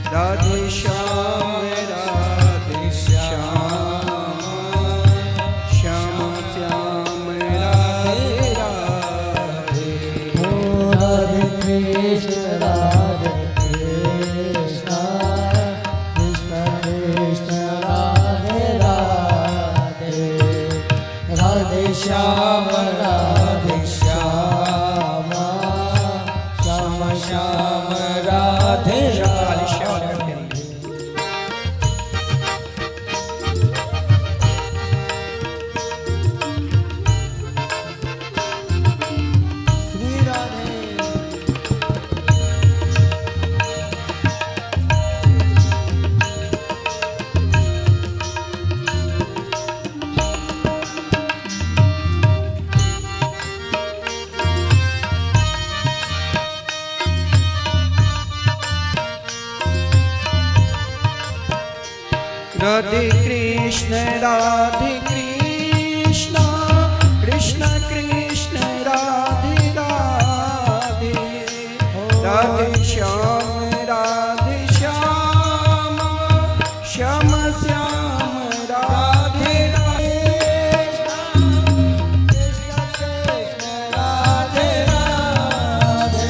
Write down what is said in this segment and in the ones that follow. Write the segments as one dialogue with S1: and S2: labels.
S1: राधे श्याम राधे श्याम, श्याम श्याम राधे राधे।
S2: हो राधे कृष्ण राधे कृष्ण, कृष्ण कृष्ण राधे राधे। राधे श्याम राधे श्याम, श्याम श्याम राधे राधे।
S1: राधे कृष्ण राधे कृष्ण, कृष्ण कृष्ण राधे राधे। राधे श्याम राधे श्याम, श्याम श्याम राधे राधे।
S2: कृष्ण कृष्ण राधे राधे।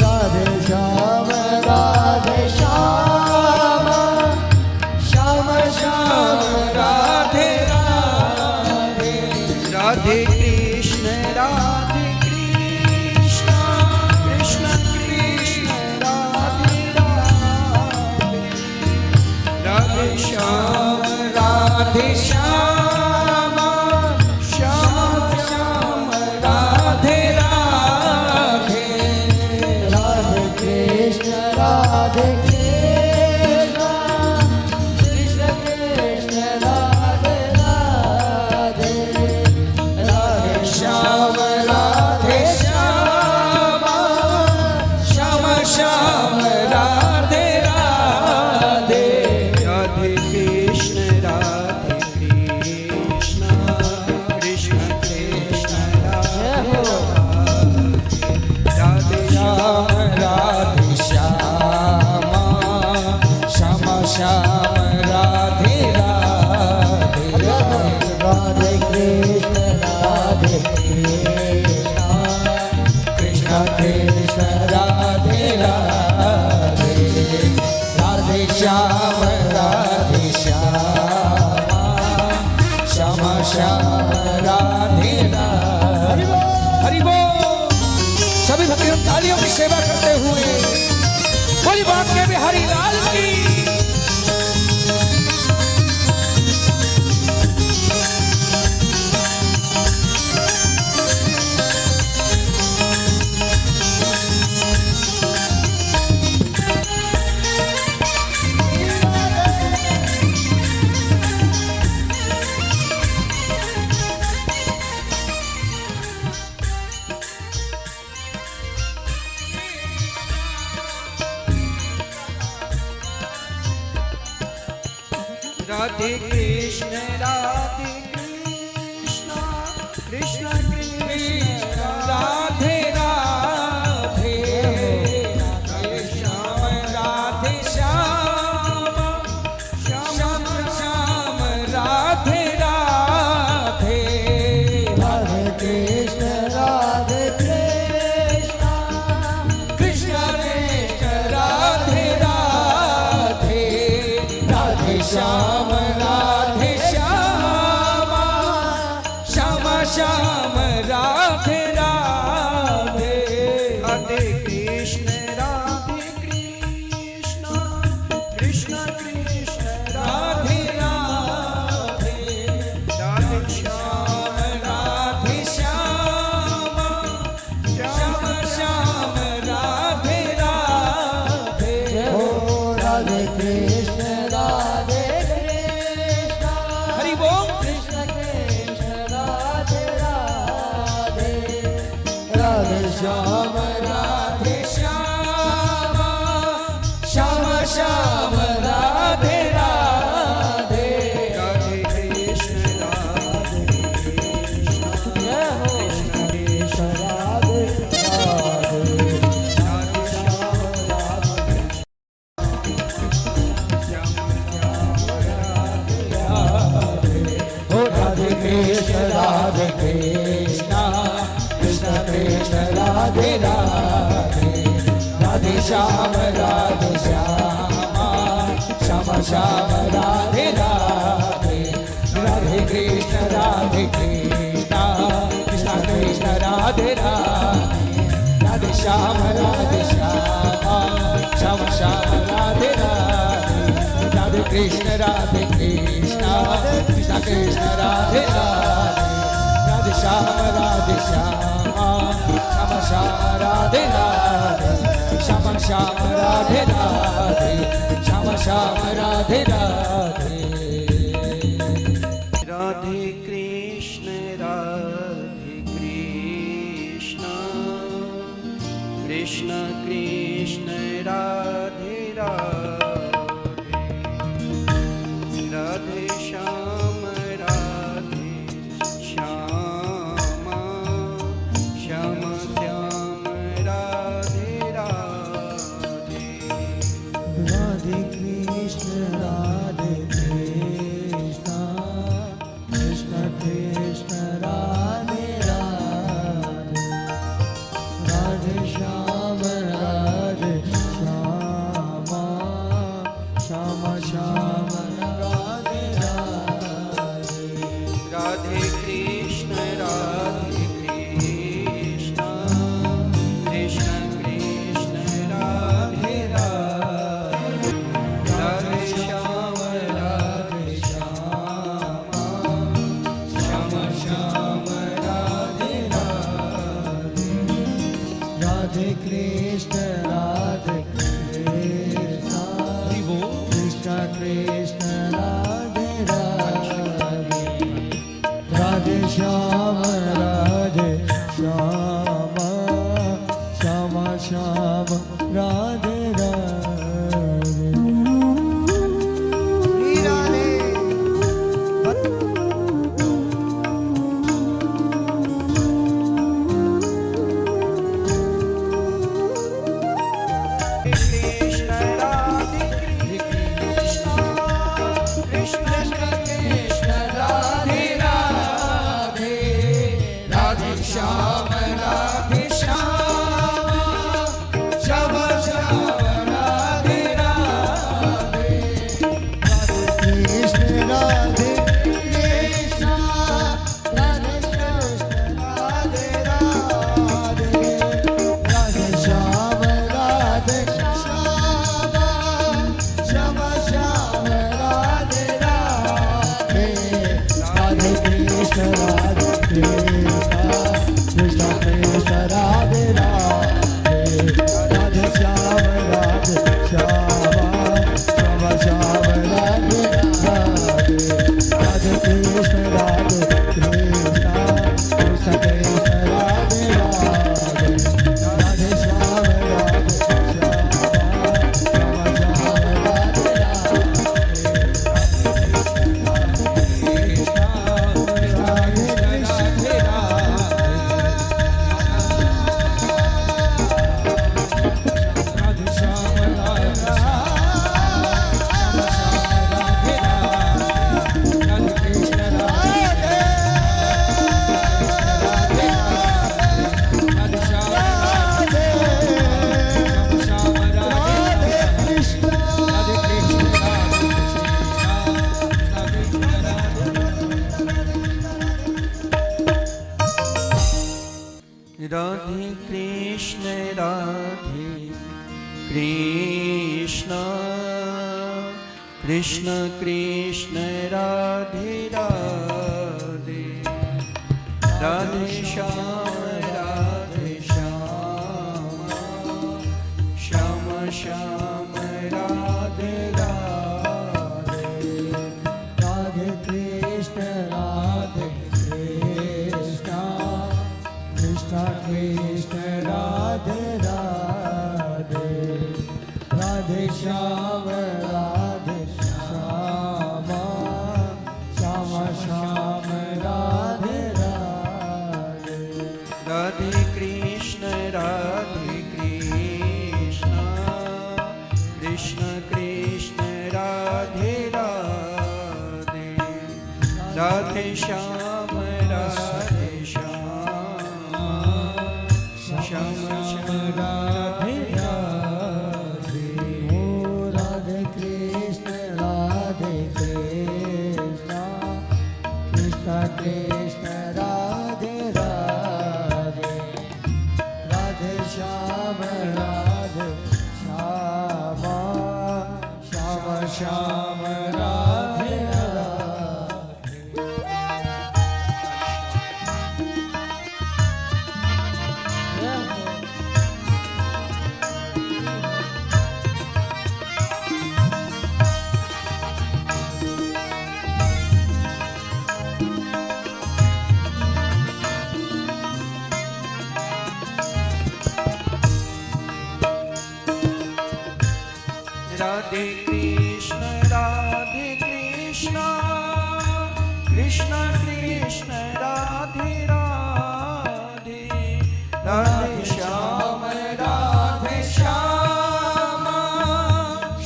S2: राधे श्याम राधे श्याम, श्याम श्याम राधे राधे।
S1: राधे कृष्ण राधे कृष्ण, कृष्ण कृष्ण राधे राधे। राधे श्याम राधे श्याम, श्याम श्याम राधे राधे।
S2: राधे कृष्ण राधे कृष्ण, कृष्ण कृष्ण राधे राधे। राधे श्याम राधे श्याम, श्याम श्याम राधे राधे।
S1: राधे कृष्ण राधे कृष्ण, कृष्ण कृष्ण राधे राधे। राधे
S2: श्याम राधे श्याम, श्याम श्याम राधे राधे। राधे कृष्ण राधे कृष्ण, कृष्ण कृष्ण राधे राधे। राधे श्याम राधे श्याम, श्याम श्याम राधे राधे।
S3: हरि बोल। सभी भक्तों तालियों की सेवा करते हुए बोली बांके बिहारी लाल की।
S1: राधे कृष्ण राधे कृष्ण, कृष्ण कृष्ण
S3: राधे राधे। राधे श्याम राधे श्याम, श्याम श्याम राधे राधे।
S2: राधे कृष्ण राधे कृष्ण,
S3: कृष्ण कृष्ण राधे राधे। राधे श्याम राधे श्याम, श्याम श्याम राधे राधे।
S1: राधे कृष्ण राधे कृष्ण, कृष्ण कृष्ण
S3: राधे राधे।
S1: राधे श्याम
S3: राधे श्याम, श्याम श्याम राधे राधे।
S2: हो राधे कृष्ण राधे कृष्ण,
S3: हरि बोल।
S2: कृष्ण कृष्ण राधे राधे। राधे श्याम
S3: राधे श्याम, श्याम श्याम राधे राधे।
S1: राधे कृष्ण राधे कृष्ण,
S2: जय हो कृष्ण राधे राधे।
S1: राधे श्याम
S3: कृष्ण कृष्ण कृष्ण राधे राधे राधे श्याम श्याम श्याम राधे राधे राधे कृष्ण कृष्ण कृष्ण कृष्ण राधे राधे राधे श्याम श्याम श्याम राधे राधे राधे कृष्ण कृष्ण कृष्ण कृष्ण राधे राधे राधे श्याम श्याम राधे राधे श्याम श्याम राधे राधे श्याम श्याम राधे राधे
S1: राधे कृष्ण कृष्ण कृष्ण राधे राधे राधे श्याम श्याम श्याम श्याम राधे राधे
S2: राधे कृष्ण कृष्ण कृष्ण राधे राधे राधे श्याम श्याम श्याम राधे राधे
S1: राधे कृष्ण कृष्ण कृष्ण राधे राधे राधे श्याम श्याम श्याम राधे राधे
S2: राधे कृष्ण कृष्ण कृष्ण राधे राधे राधे श्याम श्याम श्याम राधे राधे
S1: कृष्ण राधे कृष्ण कृष्ण कृष्ण राधे राधे राधे श्याम श्याम श्याम राधे राधे
S2: कृष्ण राधे कृष्ण राधे कृष्ण राधे राधे राधे श्याम श्याम श्याम राधे राधे राधे कृष्ण कृष्ण कृष्ण राधे राधे राधे श्याम श्याम श्याम राधे राधे राधे कृष्ण कृष्ण कृष्ण राधे राधे राधे श्याम
S1: राधे कृष्ण कृष्ण कृष्ण राधे राधे राधे श्याम श्याम श्याम राधे राधे
S2: राधे कृष्ण कृष्ण कृष्ण राधे राधे राधे श्याम श्याम श्याम राधे राधे
S1: राधे कृष्ण कृष्ण कृष्ण राधे राधे राधे श्याम राधे
S2: श्याम राधे
S1: राधे कृष्ण कृष्ण कृष्ण राधे राधे राधे श्याम
S2: राधे श्याम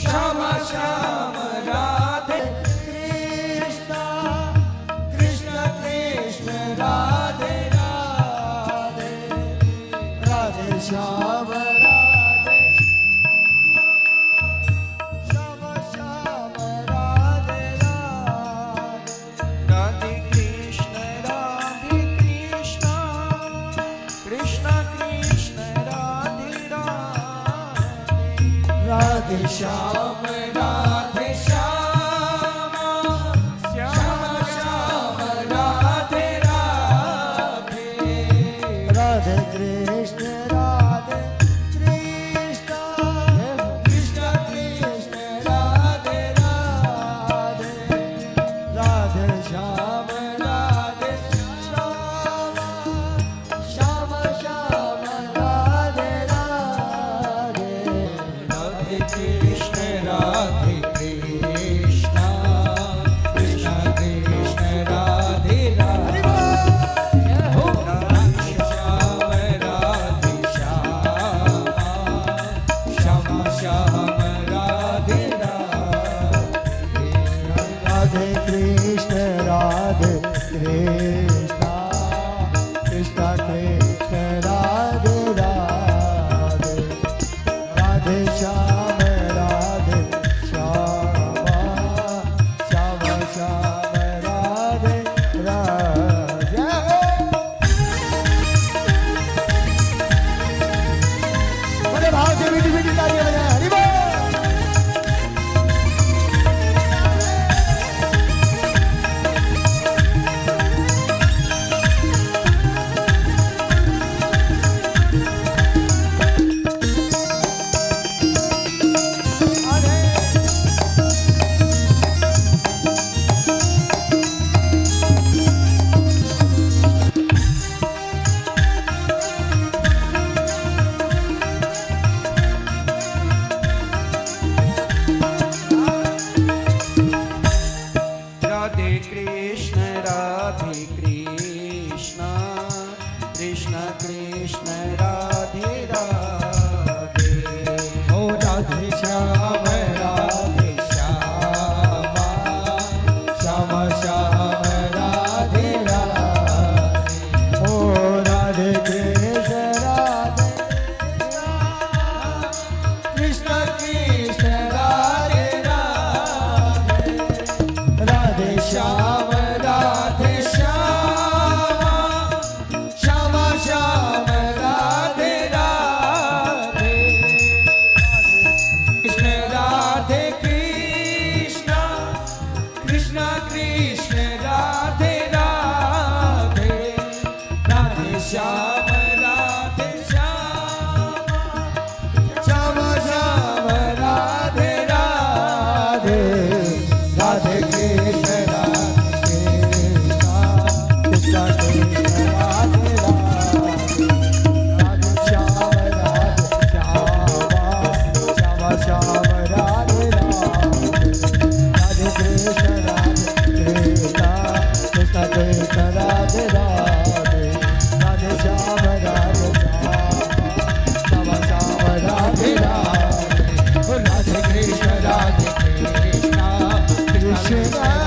S2: श्याम श्याम राधे कृष्ण कृष्ण कृष्ण राधे राधे राधे श्याम राधे श्याम श्याम राधे राधे
S1: राधे कृष्ण कृष्ण कृष्ण राधे राधे
S2: राधे श्याम राधे श्याम श्याम श्याम राधे राधे राधे कृष्ण कृष्ण कृष्ण कृष्ण राधे राधे राधे श्याम श्याम श्याम राधे राधे
S1: राधे कृष्ण राधे कृष्ण कृष्ण कृष्ण राधे राधे
S2: हो
S1: राधे श्याम राधे श्याम श्याम राधे राधे
S2: राधे कृष्ण कृष्ण कृष्ण राधे राधे राधे श्याम श्याम श्याम राधे राधे बड़े भाव से मीठी मीठी तालियां बजाएं हरि बोल
S1: राधे कृष्ण कृष्ण कृष्ण राधे राधे
S2: ओ राधे श्याम श्याम श्याम राधे राधे ओ राधे कृष्ण कृष्ण कृष्ण राधे राधे राधे श्याम श्याम श्याम राधे राधे कृष्ण राधे कृष्ण कृष्ण कृष्ण राधे राधे राधे श्याम श्याम श्याम राधे राधे राधे कृष्ण कृष्ण कृष्ण राधे राधे राधे श्याम श्याम राधे राधे राधे कृष्ण कृष्ण कृष्ण राधे राधे राधे श्याम श्याम राधे राधे राधे कृष्ण कृष्ण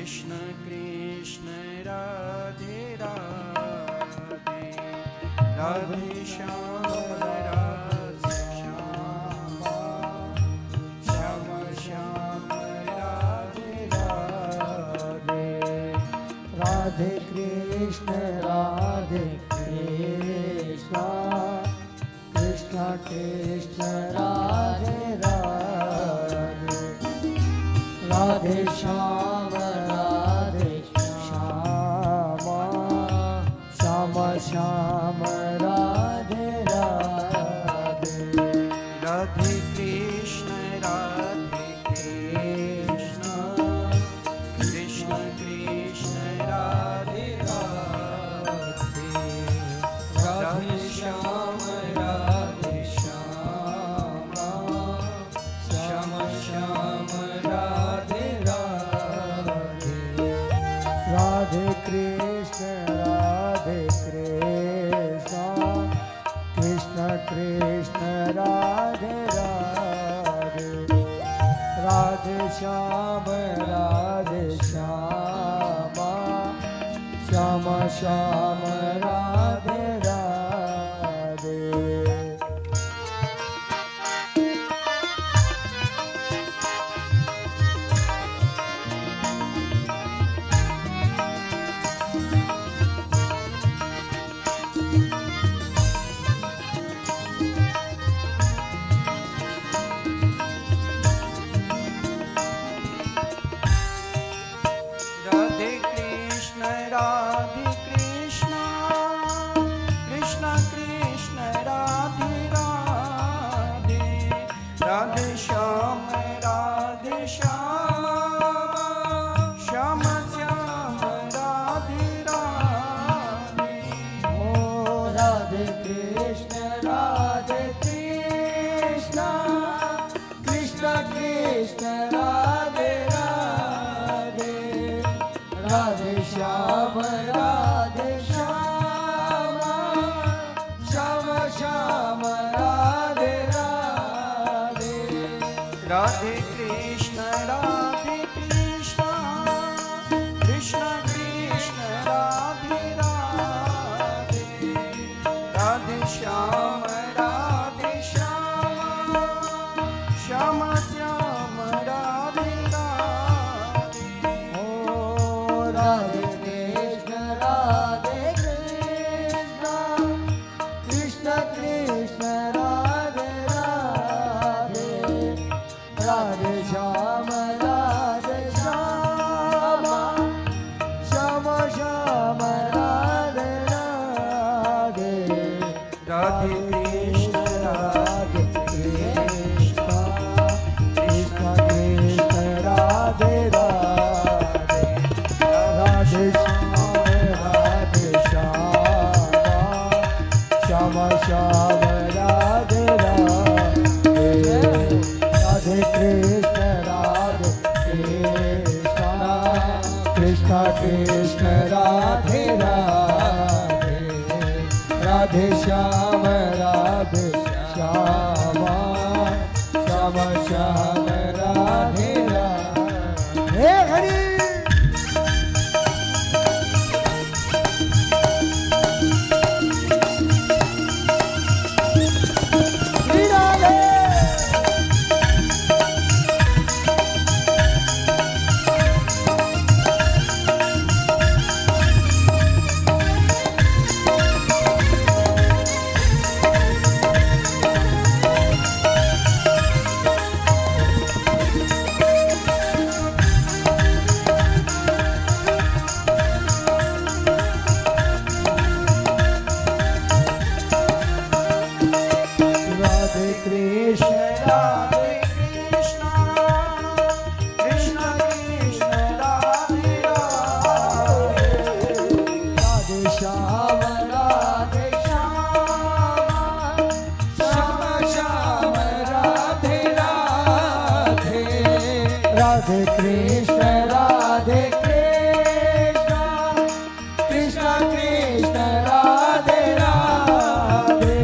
S1: कृष्ण कृष्ण राधे राधे राधे श्याम राधे श्याम श्याम श्याम राधे राधे
S2: राधे कृष्ण कृष्ण कृष्ण राधे राधे राधे श्याम श्याम श्याम श्याम राधे राधे
S1: राधे कृष्ण कृष्ण कृष्ण राधे राधे राधे श्याम श्याम श्याम राधे राधे
S2: राधे कृष्ण कृष्ण कृष्ण राधे राधे राधे श्याम श्याम श्याम राधे राधे
S1: राधे कृष्ण कृष्ण कृष्ण राधे राधे राधे श्याम श्याम श्याम राधे राधे
S2: ओ राधे कृष्ण कृष्ण कृष्ण राधे राधे राधे श्याम श्याम श्याम राधे राधे
S1: राधे कृष्ण कृष्ण कृष्ण राधे राधे राधे श्याम श्याम श्याम राधे राधे
S2: ओ राधे कृष्ण कृष्ण कृष्ण राधे राधे राधे श्याम श्याम श्याम राधे राधे
S1: राधे कृष्ण
S2: कृष्ण कृष्ण राधे राधे राधे श्याम श्याम राधे राधे राधे कृष्ण कृष्ण कृष्ण राधे राधे राधे श्याम श्याम श्याम राधे राधे हे हरि राधे कृष्ण कृष्ण कृष्ण राधे राधे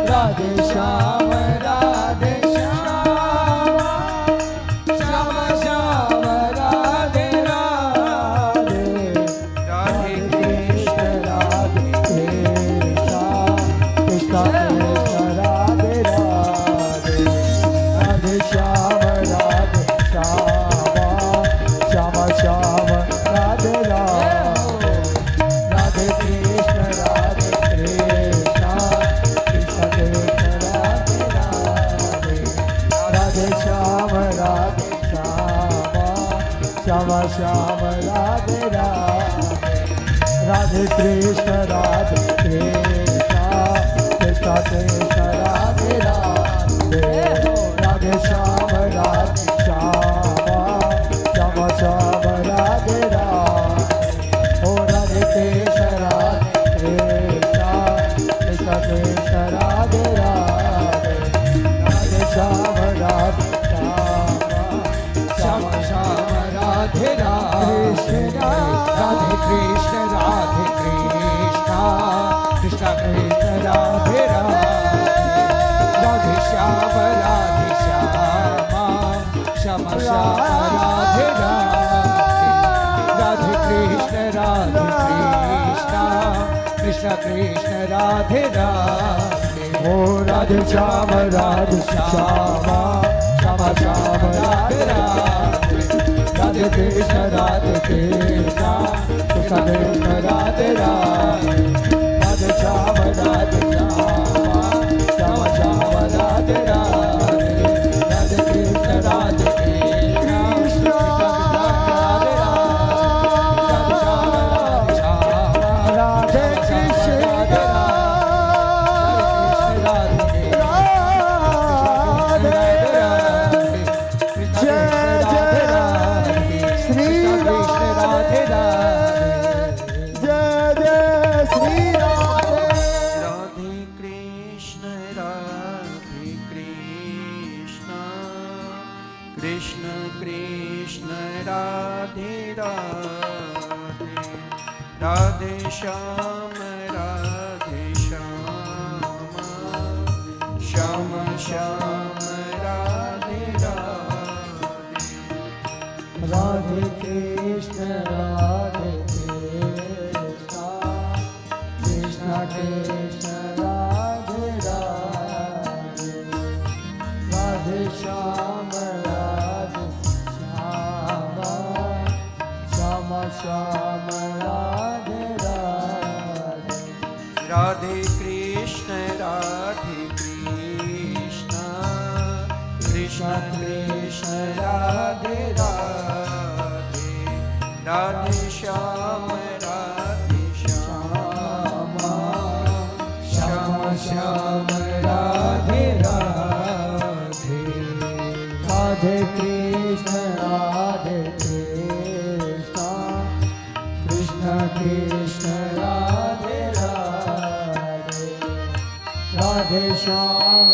S2: राधे श्याम श्याम श्याम राधे राधे श्याम श्याम राधे राधे राधे कृष्ण कृष्ण कृष्ण राधे राधे राधे श्याम श्याम श्याम राधे राधे ओ राधे कृष्ण कृष्ण कृष्ण राधे राधे राधे श्याम
S3: श्याम श्याम राधे राधे राधे कृष्ण कृष्ण कृष्ण राधे राधे राधे श्याम श्याम श्याम राधे राधे कृष्ण कृष्ण कृष्ण राधे राधे
S2: ओ राधे श्याम श्याम श्याम राधे राधे राधे कृष्ण कृष्ण कृष्ण राधे राधे राधे श्याम श्याम श्याम राधे राधे राधे कृष्ण राधे कृष्ण
S1: कृष्ण कृष्ण राधे राधे राधे श्याम श्याम श्याम राधे राधे
S2: राधे कृष्ण कृष्ण कृष्ण राधे राधे राधे श्याम श्याम राधे राधे
S1: राधे कृष्ण कृष्ण कृष्ण राधे राधे राधे श्याम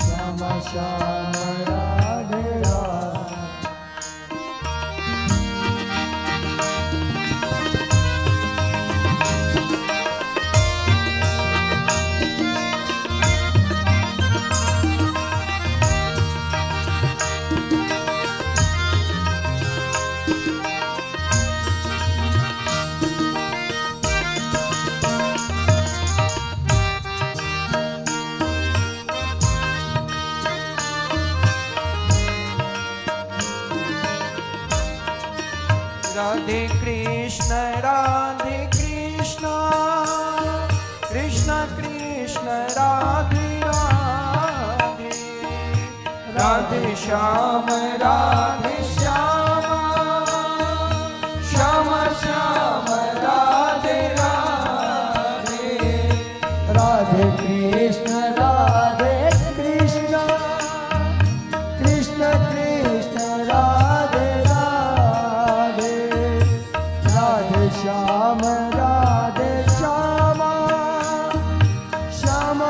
S1: श्याम श्याम राधे राधे
S2: राधे कृष्ण कृष्ण कृष्ण राधे राधे राधे श्याम श्याम श्याम राधे राधे
S1: राधे कृष्ण कृष्ण कृष्ण राधे राधे राधे श्याम श्याम श्याम राधे राधे
S2: राधे कृष्ण कृष्ण कृष्ण कृष्ण राधे राधे राधे श्याम श्याम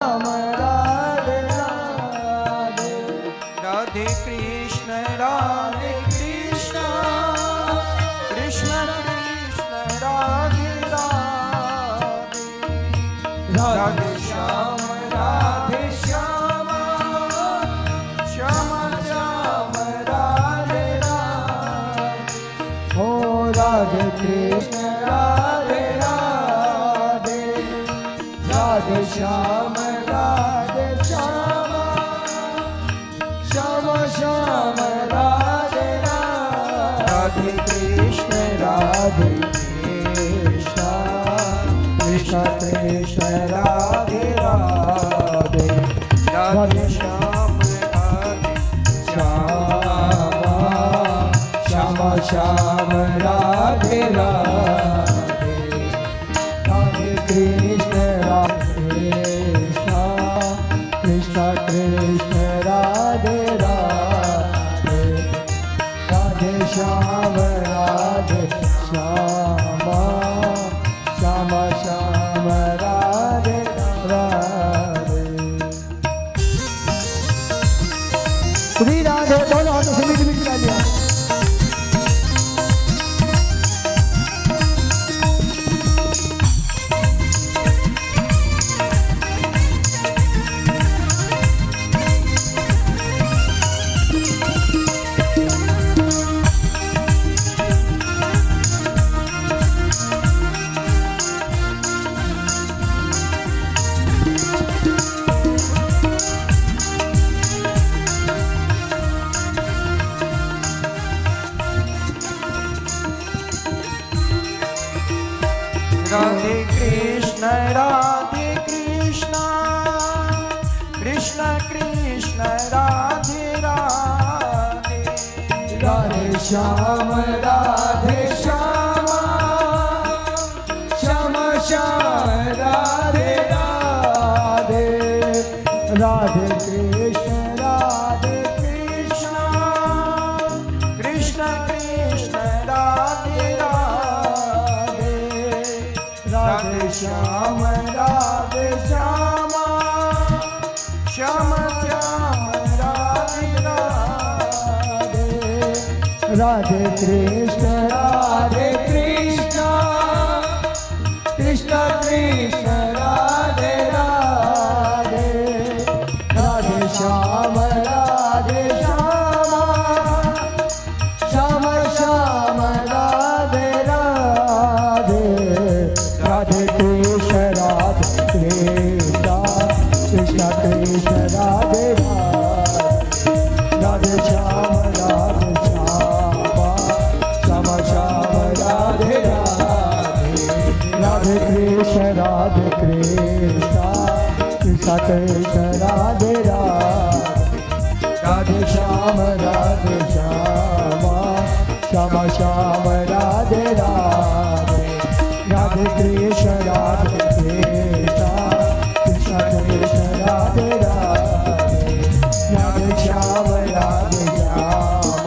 S2: श्याम राधे राधे
S1: राधे कृष्ण कृष्ण कृष्ण राधे राधे राधे श्याम श्याम श्याम राधे राधे
S2: हो राधे कृष्ण राधे राधे श्याम श्याम श्याम राधे राधे कृष्ण कृष्ण कृष्ण राधे राधे
S1: राधे श्याम श्याम राधे राधे
S2: राधे कृष्ण कृष्ण कृष्ण राधे राधे राधे श्याम श्याम श्याम राधे राधे श्री राधे दोनों हाथों से मीठी मीठी तालियां
S1: राधे कृष्ण कृष्ण कृष्ण राधे राधे
S2: राधे श्याम श्याम श्याम राधे राधे राधे कृष्ण
S1: कृष्ण कृष्ण राधे राधे
S2: राधे श्याम श्याम
S1: श्याम श्याम राधे राधे
S2: राधे कृष्ण कृष्ण कृष्ण राधे राधे राधे श्याम श्याम श्याम राधे राधे राधे कृष्ण कृष्ण कृष्ण राधे राधे राधे श्याम श्याम श्याम राधे राधे राधे कृष्ण कृष्ण कृष्ण राधे राधे राधे श्याम श्याम श्याम राधे राधे राधे कृष्ण कृष्ण कृष्ण राधे राधे राधे श्याम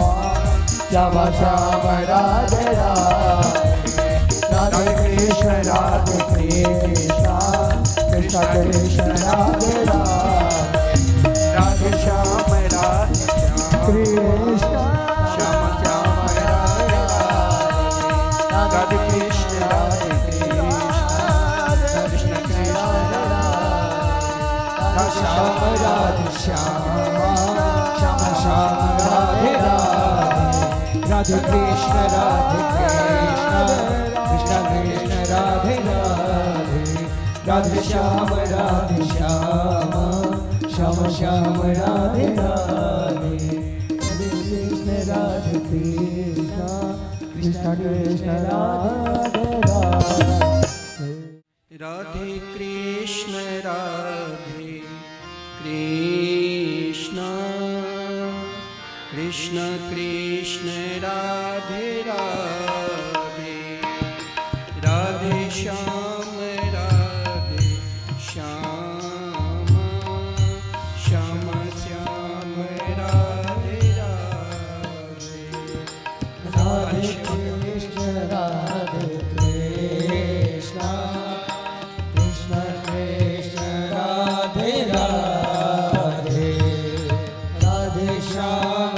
S2: श्याम श्याम राधे राधे राधे कृष्ण कृष्ण कृष्ण राधे राधे राधे श्याम कृष्ण
S1: श्याम श्याम राधे राधे कृष्ण कृष्ण कृष्ण
S2: श्याम राधे श्याम श्याम राधे राधे राधे कृष्ण कृष्ण कृष्ण राधे राधे राधे श्याम श्याम श्याम राधे राधे राधे कृष्ण कृष्ण कृष्ण राधे राधे
S1: राधे कृष्ण कृष्ण कृष्ण राधे राधे राधे श्याम श्याम श्याम श्याम राधे राधे
S2: राधे कृष्ण कृष्ण कृष्ण राधे राधे राधे श्याम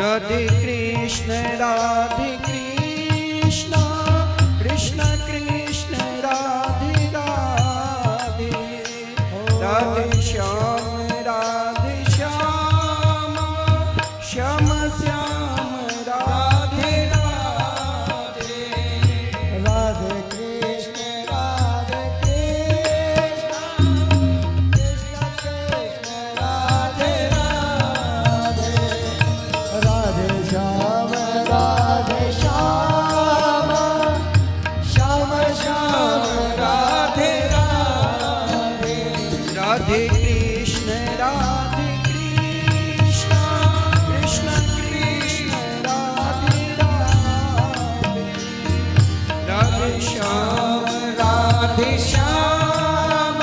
S1: राधे कृष्ण कृष्ण कृष्ण राधे राधे राधे श्याम श्याम श्याम राधे राधे
S2: राधे कृष्ण कृष्ण कृष्ण राधे राधे राधे श्याम श्याम श्याम राधे राधे
S1: राधे कृष्ण कृष्ण कृष्ण राधे राधे राधे श्याम
S3: श्याम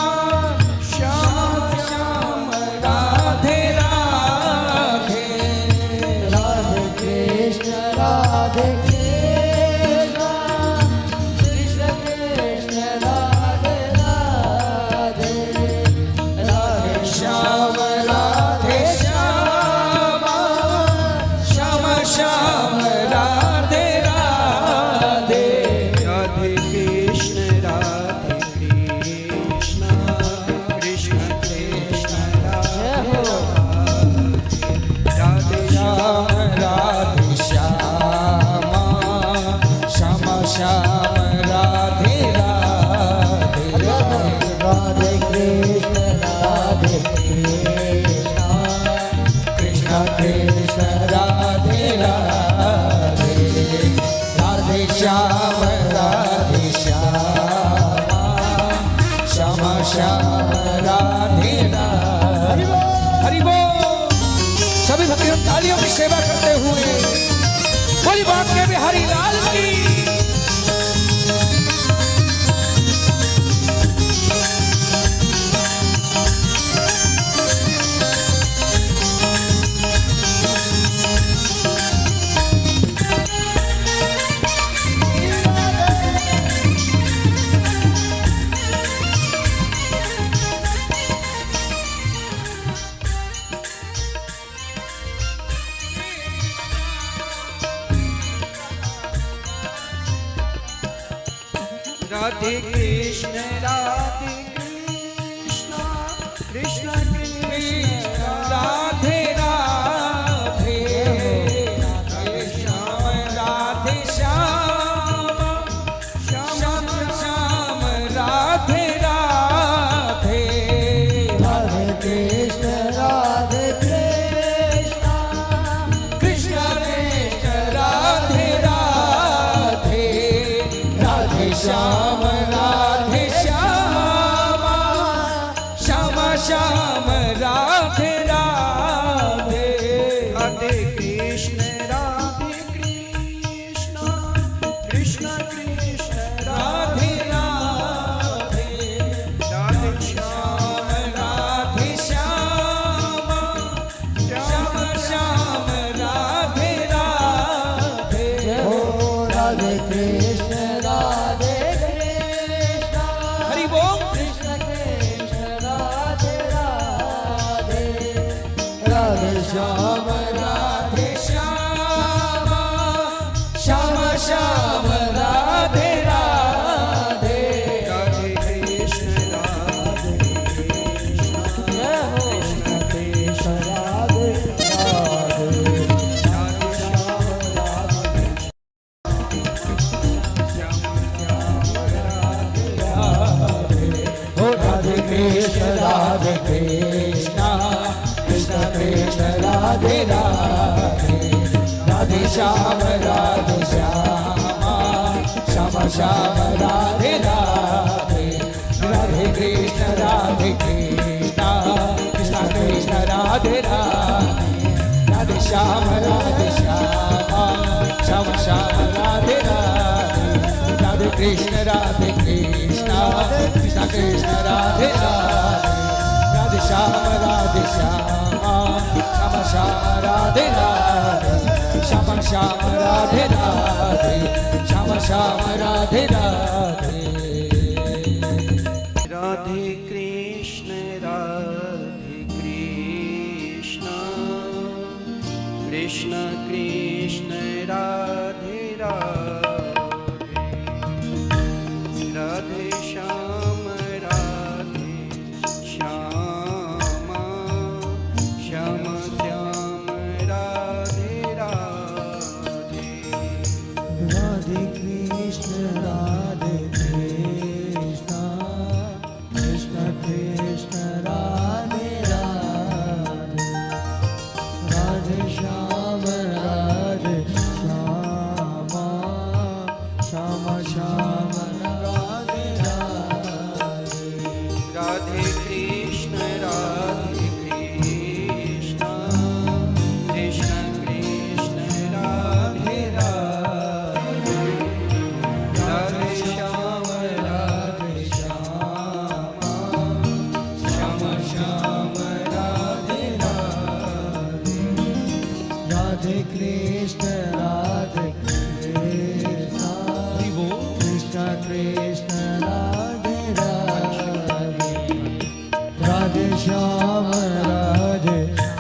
S1: श्याम श्याम
S3: राधे राधे
S2: राधे कृष्ण कृष्ण कृष्ण राधे राधे राधे
S3: श्याम राधे श्याम श्याम श्याम राधे राधे
S1: राधे कृष्ण कृष्ण कृष्ण राधे राधे
S3: श्याम राधे श्याम श्याम श्याम राधे राधे
S2: राधे कृष्ण
S3: कृष्ण कृष्ण राधे राधे राधे श्याम श्याम श्याम राधे राधे हरि बोल। सभी भक्तों तालियों की सेवा करते हुए बोली बांके बिहारी लाल की।
S1: राधे कृष्ण कृष्ण कृष्ण
S3: राधे राधे राधे श्याम श्याम श्याम राधे राधे
S2: राधे कृष्ण
S3: कृष्ण कृष्ण राधे राधे राधे श्याम श्याम श्याम राधे राधे
S1: राधे कृष्ण कृष्ण कृष्ण
S3: राधे राधे
S1: राधे श्याम
S3: राधे श्याम श्याम श्याम राधे राधे
S2: ओ राधे कृष्ण
S3: हरि बोल।
S2: कृष्ण कृष्ण राधे राधे राधे श्याम
S3: राधे श्याम श्याम श्याम राधे राधे
S1: राधे कृष्ण
S2: जय हो कृष्ण कृष्ण राधे राधे
S1: राधे श्याम
S3: हो राधे कृष्ण कृष्ण कृष्ण राधे राधे राधे श्याम श्याम श्याम राधे राधे राधे कृष्ण कृष्ण कृष्ण राधे राधे राधे श्याम श्याम श्याम राधे राधे राधे कृष्ण कृष्ण कृष्ण राधे राधे राधे श्याम श्याम राधे राधे श्याम श्याम राधे राधे श्याम श्याम राधे राधे
S1: राधे कृष्ण कृष्ण कृष्ण
S2: कृष्ण राधे कृष्ण
S3: हरि बोल।
S2: कृष्ण कृष्ण राधे राधे राधे श्याम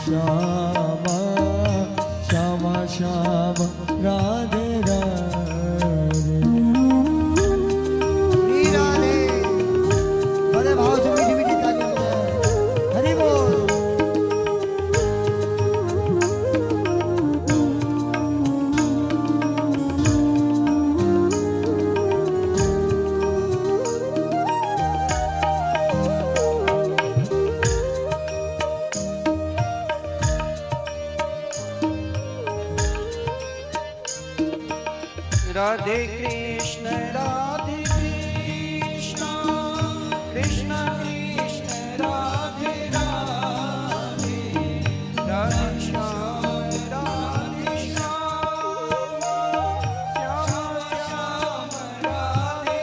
S2: श्याम श्याम श्याम राधे राधे राधे बड़े भाव से मीठी मीठी ताली बजाएं। हरि बोल।
S1: राधे कृष्ण कृष्ण कृष्ण राधे राधे राधे श्याम श्याम श्याम राधे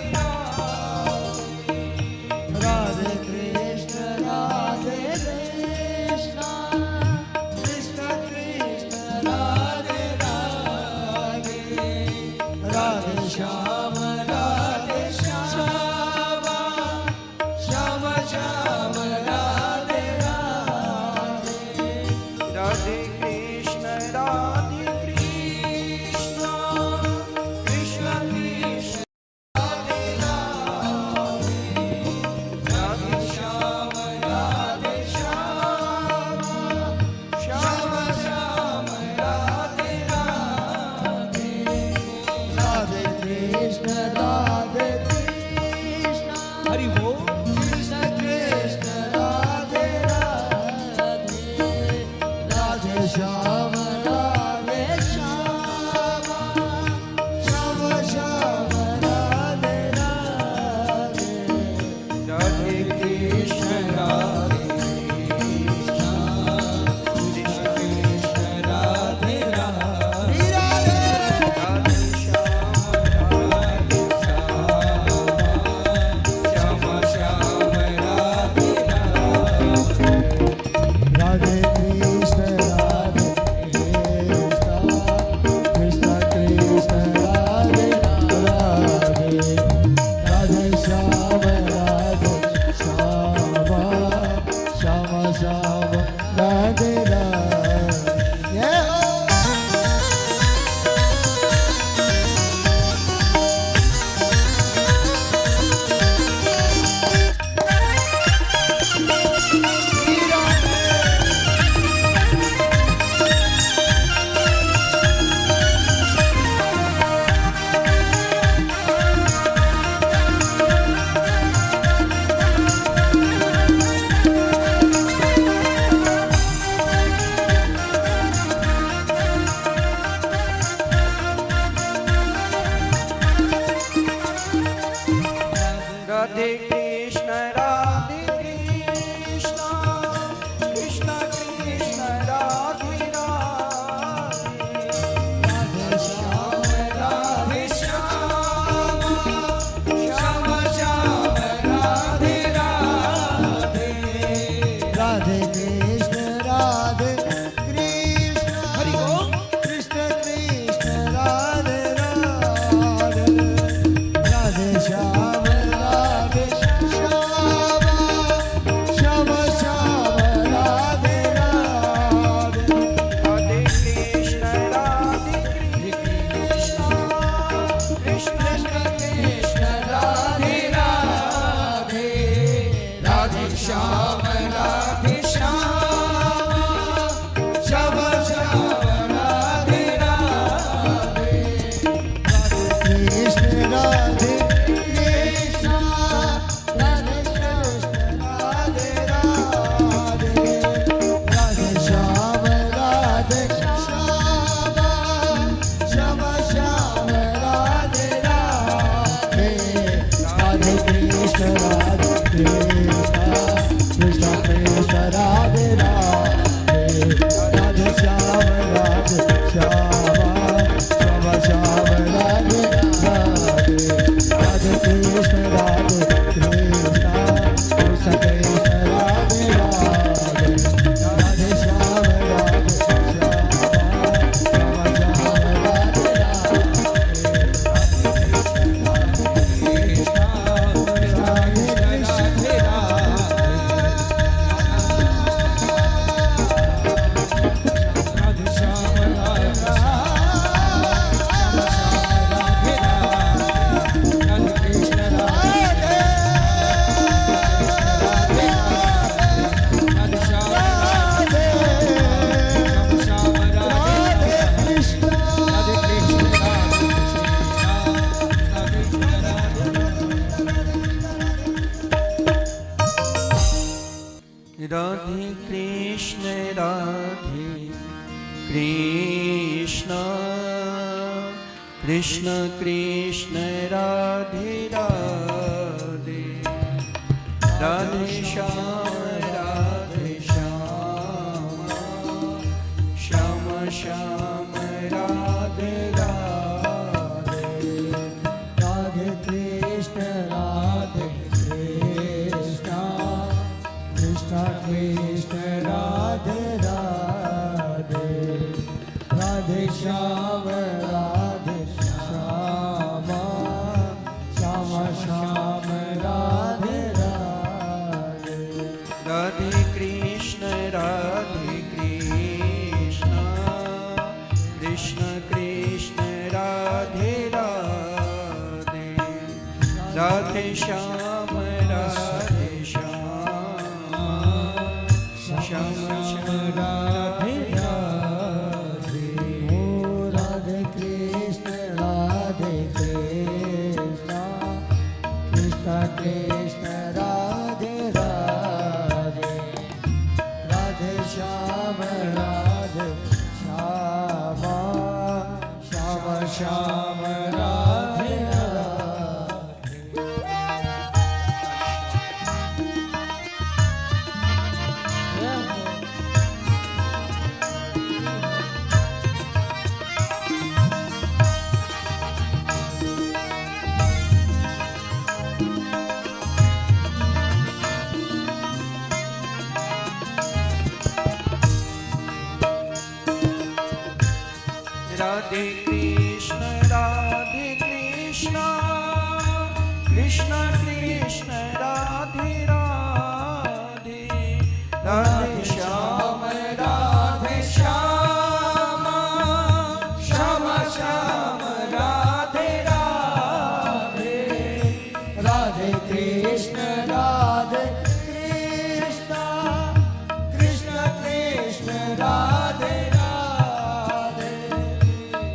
S2: राधे कृष्ण राधे कृष्ण कृष्ण कृष्ण राधे राधे राधे श्याम श्याम श्याम श्याम राधे राधे
S1: राधे कृष्ण कृष्ण कृष्ण कृष्ण राधे राधे श्याम श्याम श्याम श्याम राधे
S2: राधे कृष्ण राधे कृष्ण
S3: हरि बोल।
S2: कृष्ण कृष्ण राधे राधे राधे श्याम श्याम श्याम श्याम राधे राधे
S1: राधे कृष्ण कृष्ण कृष्ण राधे राधे
S2: राधे
S1: राधे श्याम श्याम श्याम राधे
S2: राधे कृष्ण राधे कृष्ण कृष्ण राधे राधे राधे श्याम श्याम श्याम राधे राधे
S1: राधे कृष्ण कृष्ण कृष्ण राधे राधे श्याम श्याम श्याम राधे राधे
S2: राधे कृष्ण राधे कृष्ण
S3: हरि बोल।
S2: कृष्ण कृष्ण राधे राधे राधे श्याम श्याम श्याम राधे राधे
S1: राधे कृष्ण कृष्ण कृष्ण राधे राधे राधे श्याम श्याम श्याम राधे राधे
S2: कृष्ण राधे कृष्ण राधे कृष्ण राधे राधे राधे श्याम श्याम श्याम राधे राधे राधे कृष्ण राधे कृष्ण कृष्ण कृष्ण राधे राधे राधे श्याम श्याम श्याम राधे राधे राधे कृष्ण राधे कृष्ण कृष्ण कृष्ण राधे राधे राधे श्याम श्याम
S1: राधे कृष्ण कृष्ण कृष्ण राधे राधे राधे श्याम श्याम श्याम राधे राधे
S2: राधे कृष्ण कृष्ण कृष्ण राधे राधे राधे श्याम श्याम श्याम राधे राधे
S1: राधे कृष्ण कृष्ण कृष्ण राधे राधे राधे श्याम श्याम श्याम राधे राधे
S2: ओ राधे कृष्ण कृष्ण कृष्ण राधे राधे राधे श्याम श्याम श्याम राधे
S1: राधे कृष्ण कृष्ण कृष्ण राधे राधे राधे श्याम श्याम श्याम राधे राधे
S2: राधे कृष्ण कृष्ण कृष्ण राधे राधे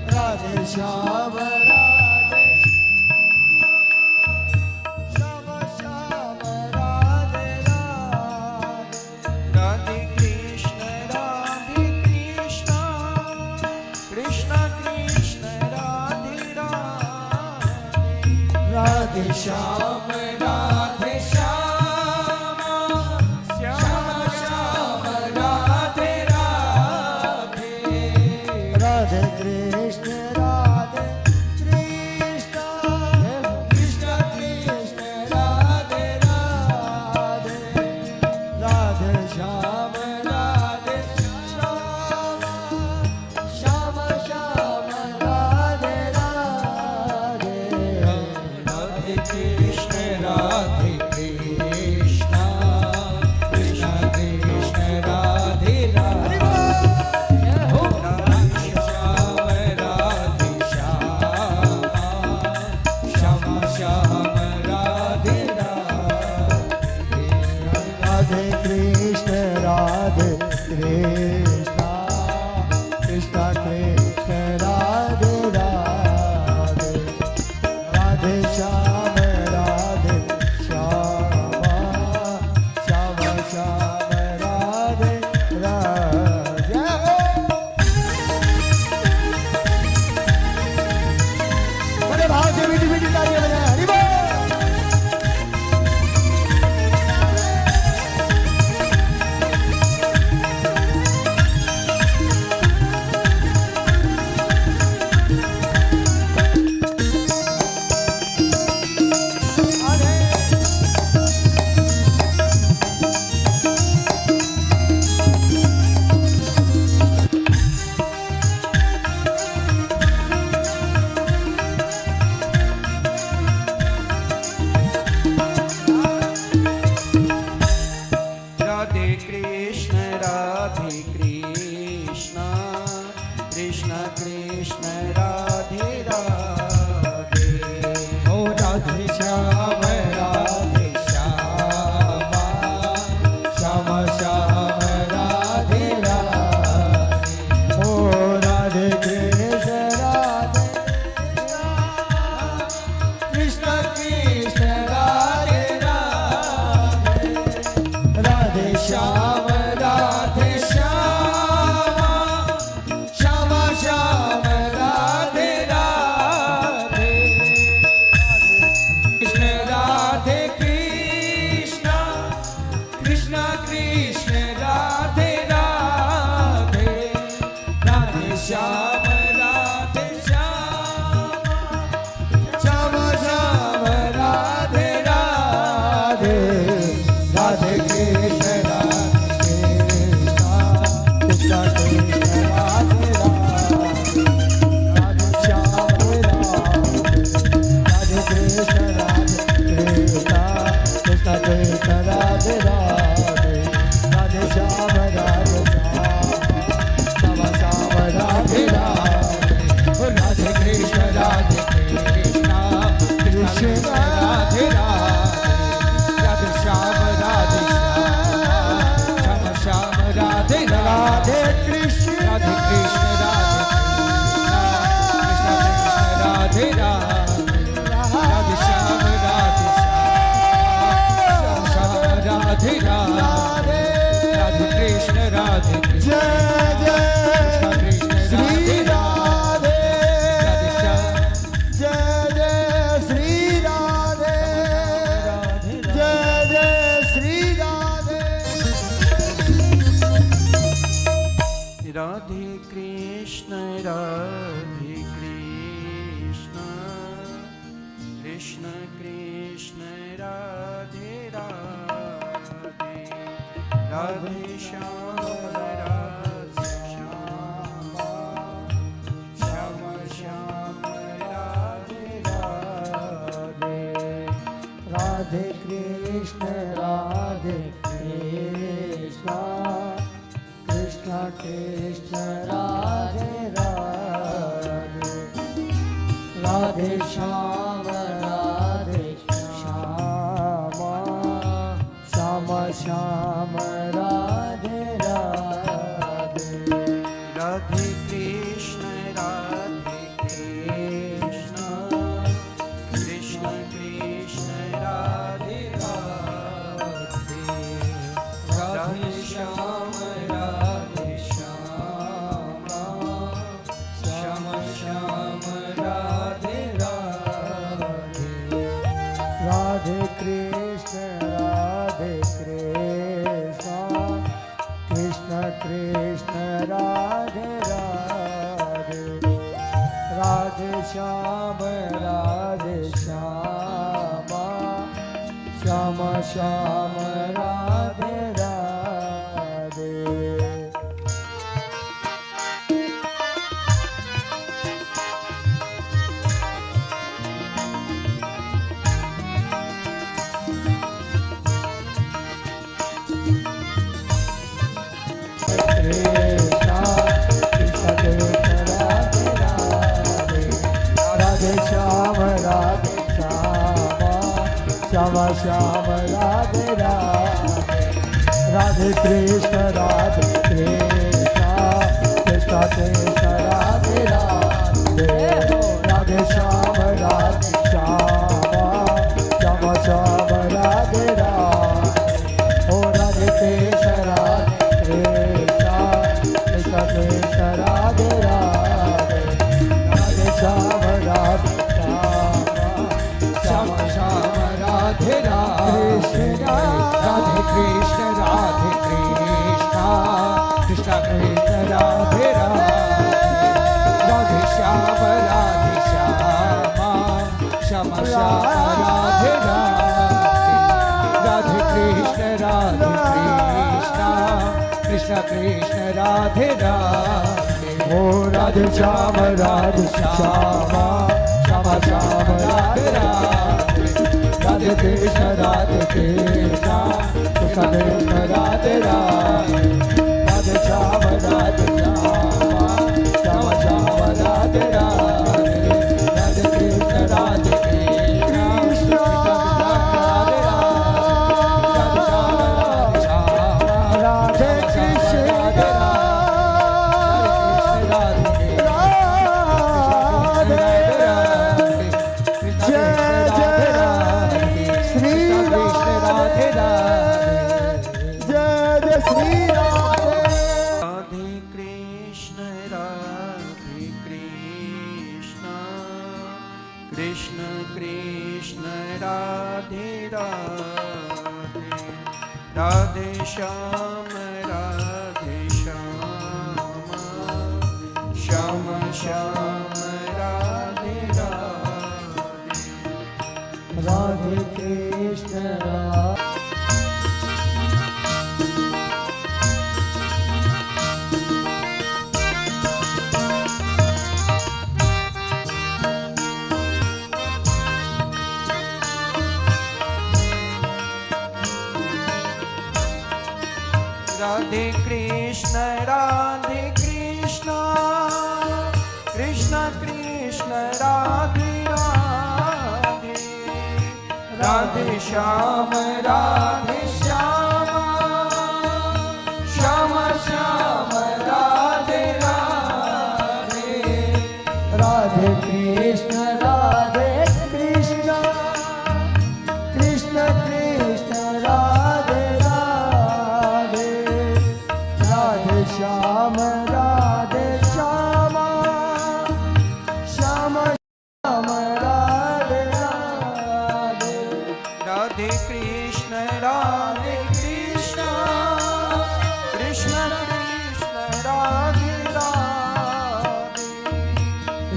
S2: राधे श्याम श्याम श्याम राधे राधे
S1: राधे कृष्ण कृष्ण कृष्ण राधे राधे
S2: राधे श्याम
S1: श्याम श्याम राधे राधे
S2: राधे कृष्ण कृष्ण कृष्ण राधे राधे राधे श्याम श्याम श्याम राधे राधे
S1: राधे कृष्ण कृष्ण कृष्ण राधे राधे श्याम श्याम राधे राधे
S2: राधे कृष्ण कृष्ण कृष्ण राधे राधे राधे श्याम श्याम श्याम राधे राधे बड़े भाव से मीठी मीठी तालियां बजाएं हरि बोल कृष्ण राधे राधे राधे श्याम श्याम राधे राधे
S3: राधे कृष्ण राधे कृष्ण कृष्ण राधे राधे राधे श्याम राधे श्याम श्याम राधे राधे
S2: कृष्ण
S3: राधे कृष्ण राधे कृष्ण राधे श्याम राधे श्याम राधे राधे राधे कृष्ण राधे कृष्ण
S2: जय जय
S3: कृष्ण
S2: श्री
S3: राधे
S2: राधे
S3: राधे श्याम
S2: जय जय श्री राधे जय जय श्री राधे
S1: राधे कृष्ण कृष्ण कृष्ण राधे राधे राधे श्याम राधे श्याम श्याम श्याम राधे राधे
S2: राधे कृष्ण कृष्ण कृष्ण राधे राधे राधे श्याम श्याम श्याम राधे राधे
S1: राधे कृष्ण कृष्ण कृष्ण राधे राधे राधे श्याम श्याम श्याम राधे राधे
S2: राधे कृष्ण कृष्ण कृष्ण राधे राधे राधे श्याम श्याम श्याम राधे राधे श्याम श्याम राधे राधे राधे कृष्ण कृष्ण कृष्ण राधे राधे राधे श्याम श्याम श्याम राधे राधे ओ राधे कृष्ण कृष्ण कृष्ण राधे राधे राधे श्याम
S3: श्याम श्याम राधे राधे राधे कृष्ण कृष्ण कृष्ण राधे राधे राधे श्याम श्याम श्याम राधे राधे कृष्ण कृष्ण कृष्ण राधे राधे
S2: ओ राधे श्याम श्याम श्याम राधे राधे राधे कृष्ण कृष्ण कृष्ण राधे राधे राधे श्याम श्याम श्याम राधे राधे राधे कृष्ण राधे कृष्ण
S1: कृष्ण कृष्ण राधे राधे राधे श्याम श्याम श्याम राधे राधे
S2: राधे कृष्ण
S1: राधे कृष्ण कृष्ण कृष्ण राधे राधे राधे श्याम श्याम श्याम श्याम राधे राधे
S2: राधे कृष्ण कृष्ण कृष्ण राधे राधे राधे श्याम श्याम श्याम श्याम राधे राधे
S1: राधे कृष्ण कृष्ण कृष्ण कृष्ण राधे राधे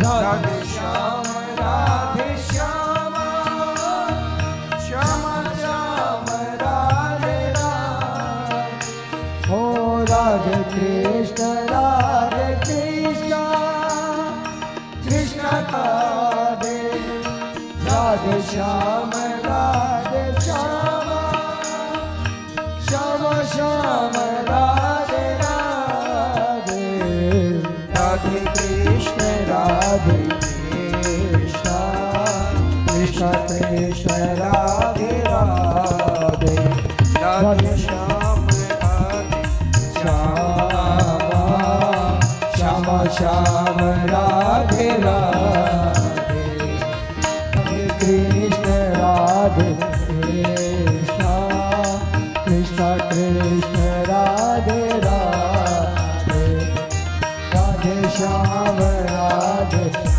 S1: राधे श्याम श्याम श्याम श्याम राधे राधे
S2: हो राधे कृष्ण कृष्ण राधे राधे श्याम श्याम श्याम श्याम राधे राधे
S1: राधे कृष्ण
S2: कृष्ण कृष्ण राधे राधे
S1: राधे श्याम
S2: श्याम श्याम राधे राधे कृष्ण कृष्ण कृष्ण राधे राधे राधे श्याम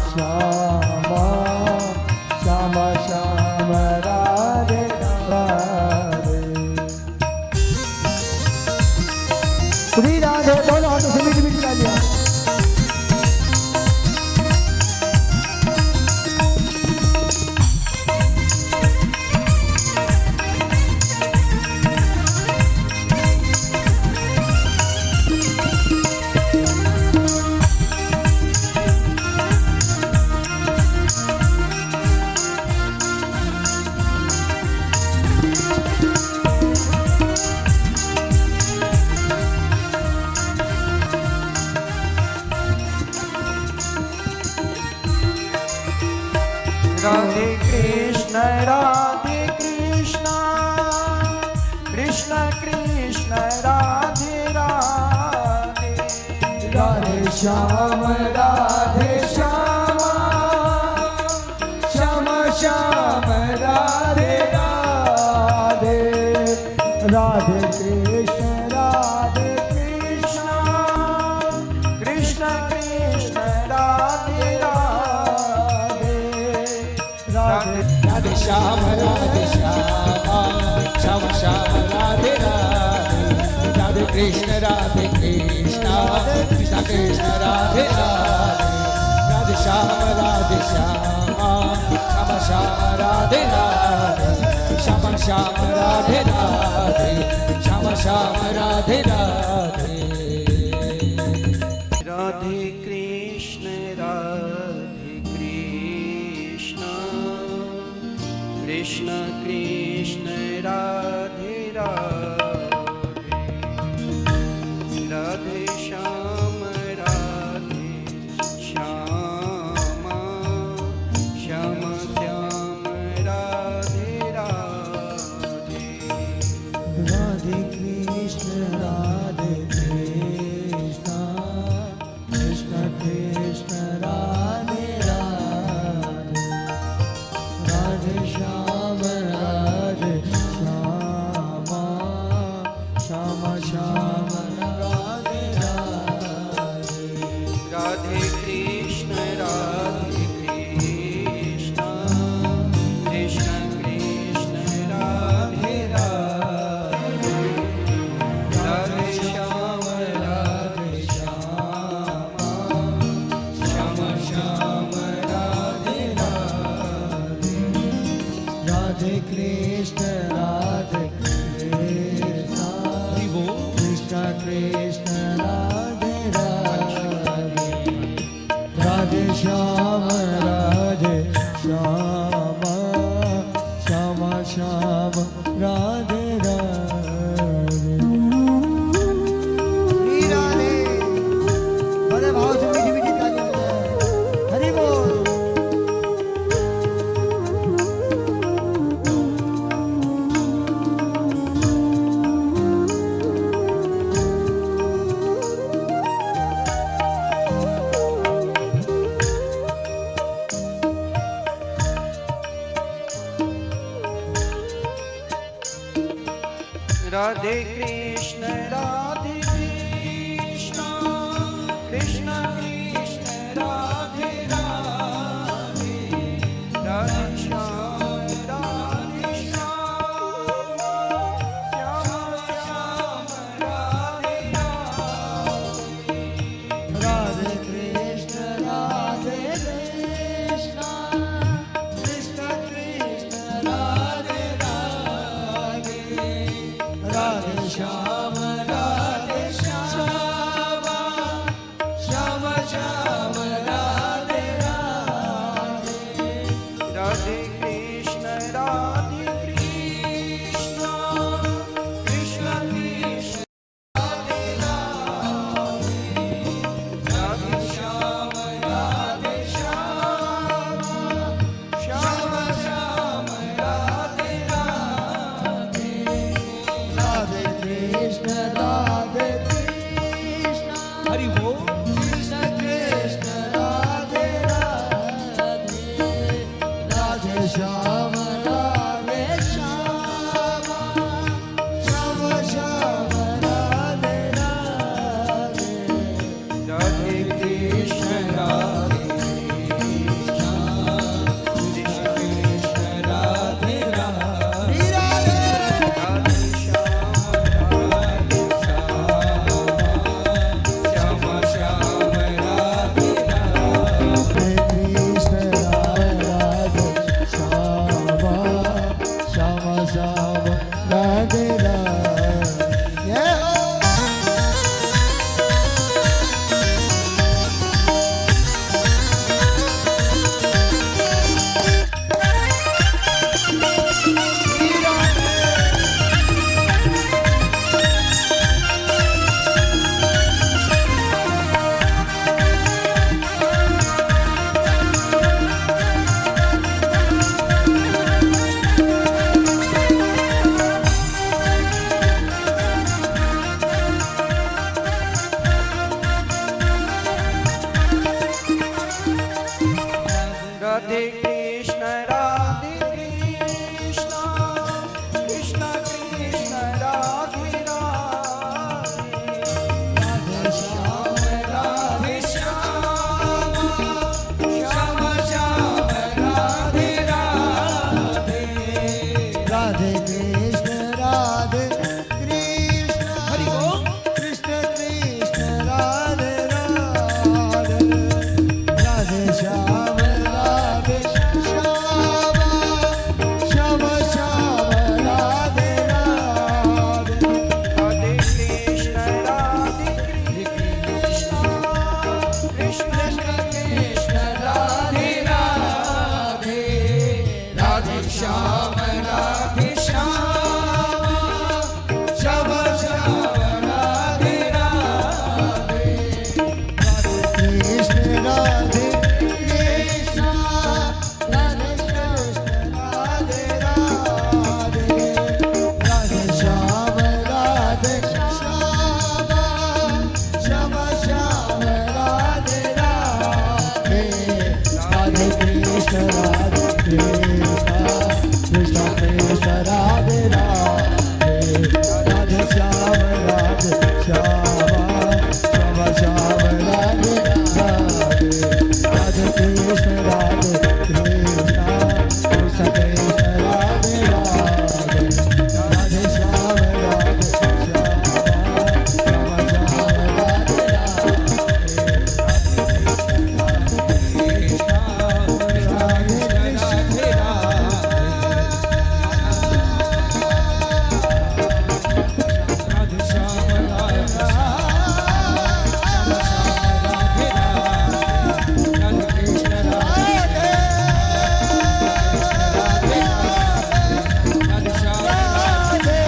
S2: श्याम श्याम श्याम राधे राधे श्री राधे दोनों हाथों से मीठी मीठी तालियां
S1: राधे कृष्ण कृष्ण कृष्ण राधे राधे
S2: राधे श्याम श्याम श्याम श्याम राधे राधे राधे कृष्ण
S1: कृष्ण कृष्ण राधे राधे राधे
S3: राधे श्याम श्याम श्याम राधे राधे राधे कृष्ण कृष्ण कृष्ण राधे राधे राधे श्याम श्याम राधे राधे श्याम श्याम राधे राधे श्याम श्याम राधे राधे
S1: राधे कृष्ण कृष्ण कृष्ण राधे राधे राधे श्याम श्याम श्याम श्याम राधे राधे
S2: राधे कृष्ण कृष्ण कृष्ण राधे राधे राधे श्याम श्याम श्याम राधे राधे
S1: राधे कृष्ण कृष्ण कृष्ण राधे राधे राधे श्याम श्याम श्याम राधे राधे
S2: राधे कृष्ण कृष्ण कृष्ण राधे राधे राधे श्याम श्याम श्याम श्याम राधे राधे
S1: राधे कृष्ण राधे कृष्ण कृष्ण कृष्ण राधे राधे राधे श्याम श्याम श्याम राधे
S2: राधे कृष्ण राधे कृष्ण कृष्ण कृष्ण राधे राधे राधे श्याम राधे श्याम श्याम श्याम राधे राधे
S1: राधे कृष्ण राधे कृष्ण कृष्ण कृष्ण राधे राधे श्याम राधे श्याम श्याम श्याम राधे
S2: राधे कृष्ण राधे कृष्ण
S3: हरि बोल
S2: कृष्ण कृष्ण राधे राधे राधे श्याम राधे श्याम श्याम श्याम राधे राधे
S1: राधे कृष्ण राधे कृष्ण कृष्ण कृष्ण राधे राधे
S2: राधे
S1: राधे श्याम राधे श्याम श्याम राधे राधे
S2: कृष्ण राधे श्याम श्याम श्याम राधे राधे